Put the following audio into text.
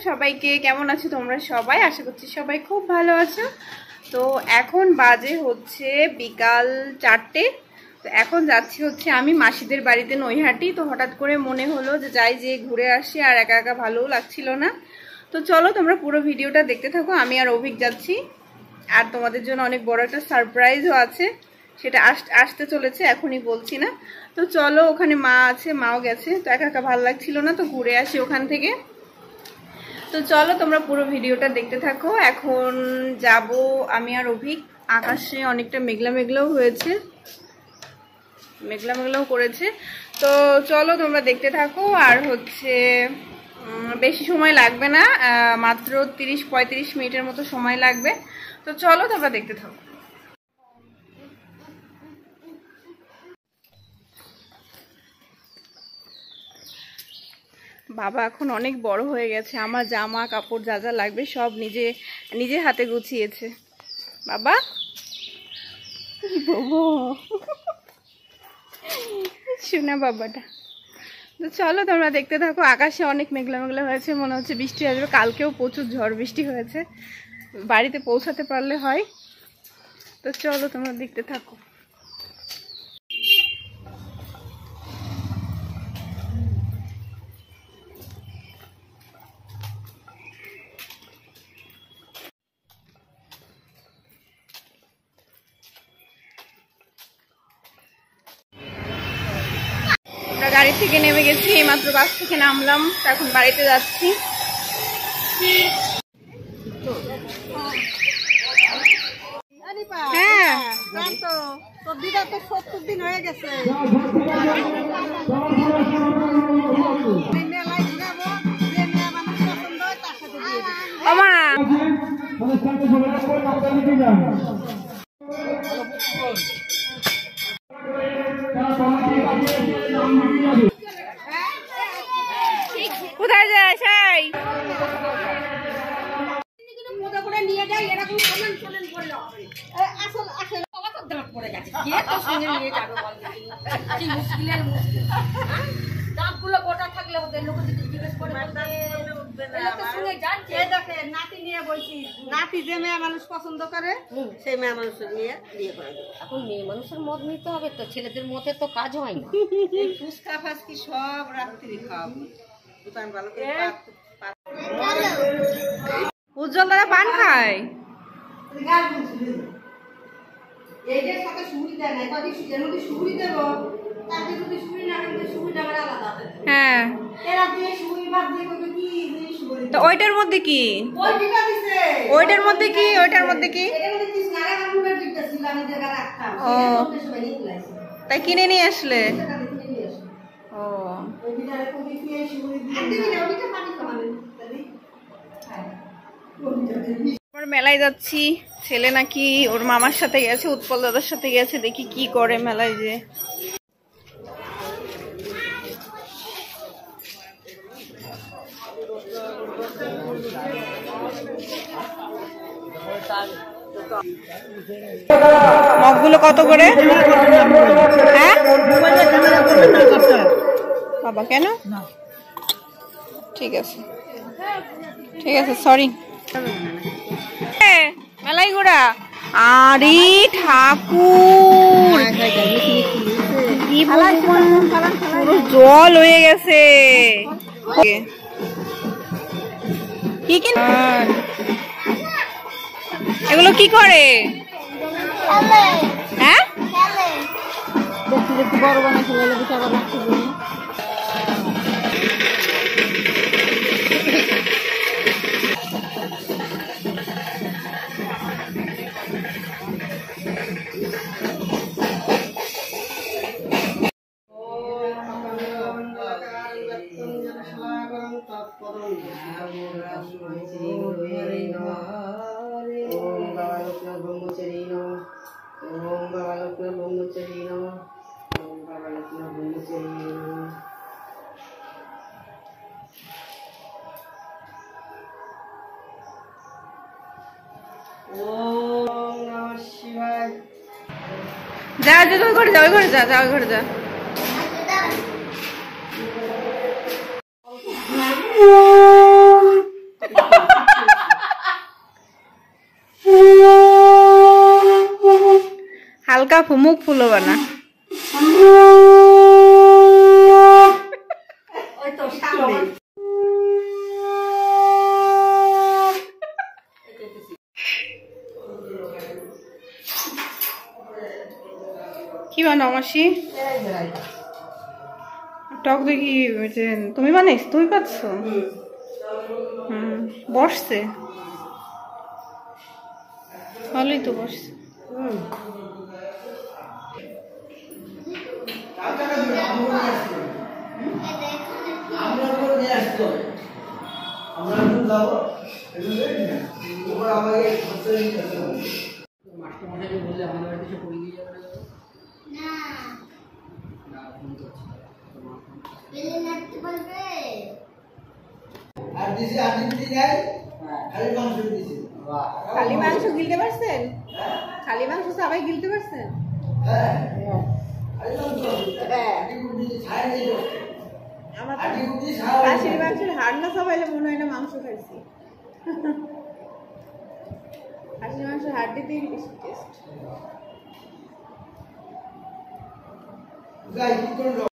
সবাইকে, কেমন আছো তোমরা সবাই? আশা করছি সবাই খুব ভালো আছো। তো এখন বাজে হচ্ছে বিকাল 4টে। তো এখন যাচ্ছি হচ্ছে আমি মাসিদের বাড়িতে নৈহাটি। তো হঠাৎ করে মনে হলো যে যাই, যে ঘুরে আসি, আর একা একা ভালোও লাগছিল না। তো চলো তোমরা পুরো ভিডিওটা দেখতে থাকো। আমি আর অভিক যাচ্ছি, আর তোমাদের জন্য অনেক বড় একটা সারপ্রাইজও আছে, সেটা আসতে চলেছে, এখনই বলছি না। তো চলো, ওখানে মা আছে, মাও গেছে। তো একা একা ভালো লাগছিল না, তো ঘুরে আসি ওখান থেকে। তো চলো তোমরা পুরো ভিডিওটা দেখতে থাকো। এখন যাব আমি আর অভিক। আকাশে অনেকটা মেঘলা মেঘলাও হয়েছে, মেঘলা মেঘলাও করেছে। তো চলো তোমরা দেখতে থাকো। আর হচ্ছে বেশি সময় লাগবে না, মাত্র 30-35 মিনিটের মতো সময় লাগবে। তো চলো তোমরা দেখতে থাকো। বাবা এখন অনেক বড় হয়ে গেছে, আমার জামা কাপড় যা যা লাগবে সব নিজে হাতে গুছিয়েছে। বাবা শোনা বাবাটা। তো চলো তোমরা দেখতে থাকো। আকাশে অনেক মেঘলা মেঘলা হয়েছে, মনে হচ্ছে বৃষ্টি আসবে। কালকেও প্রচুর ঝড় বৃষ্টি হয়েছে, বাড়িতে পৌঁছাতে পারলে হয়। তো চলো তোমরা দেখতে থাকো। গাড়ি থেকে নেমে গেছি, এইমাত্র বাস থেকে নামলাম। এখন বাড়িতে যাচ্ছি। হ্যাঁ তোর দিদা তো 70 দিন হয়ে গেছে। কোথায় যায় সেই নিয়ে যাই, এরকম পড়ে গেছে। দাঁতগুলো গোটা থাকলে ওদের লোক জিজ্ঞেস করে নাতি নিয়ে বলছি, নাতি যে মেয়ে মানুষ পছন্দ করে সেই মেয়ে মানুষের নিয়ে বিয়ে করে দেবে। এখন মেয়ে মানুষের মত নিতে হবে তো, ছেলেদের মতে তো কাজ হয় না। ফুচকা ফাচকি সব রাত্রি খাওয়াবো। উজ্জ্বল দাদা পান খায়। এইটার সাথে সুবিধা নাই, কদি যদি সুবিধা দেবো তাকে যদি সুবিধা না দিলে সুবিধা আলাদা। হ্যাঁ এরা দিয়ে সুবিধা দিয়ে কবে কি জিনিস বলি। তো ওইটার মধ্যে কি? ওইটা দিছে। ওইটার মধ্যে কি? ওইটার মধ্যে কি? এর মধ্যে কি সারা কাপড়ের দিকটা ছিল, আমি জায়গা রাখতাম। এর মধ্যে সবাই নিয়ে লাইছে। তাই কিনে নিয়ে আসলে। ও ওই বিটারে কবি কি সুবিধা দিয়ে দিলে ওইটা পানি খাওয়াবেন দাদি। হ্যাঁ আমরা মেলায় যাচ্ছি। ছেলে নাকি ওর মামার সাথে গেছে, উৎপল দাদার সাথে গেছে। দেখি কি করে মেলায় যে। মগগুলো কত করে? হ্যাঁ বাবা কেন? ঠিক আছে ঠিক আছে, সরি। মেলাই ঘোড়া। আরে ঠাকুর, পুরো জল হয়ে গেছে। কি কি এগুলো কি করে? হ্যাঁ দেখতে দেখতে বড় বানা খেলে বিশাল রাখতে। जा जा तो घर जा, घर जा, जा घर जा। হালকা মুখ ফুলো বানা। কি বানাও মাসি? টক দেখি তুমি বানাইছ, তুমি পাচ্ছ? বসছে ভালোই তো, বসছে। খালি মাংস গিলতে পারছেন? খালি মাংস সবাই গিলতে পারছেন? আমার খাসির মাংসের হাড় না সবাইলে মনে হয় না মাংস খাইছি। খাসির মাংসের হাড় দিতেই বেশি টেস্ট।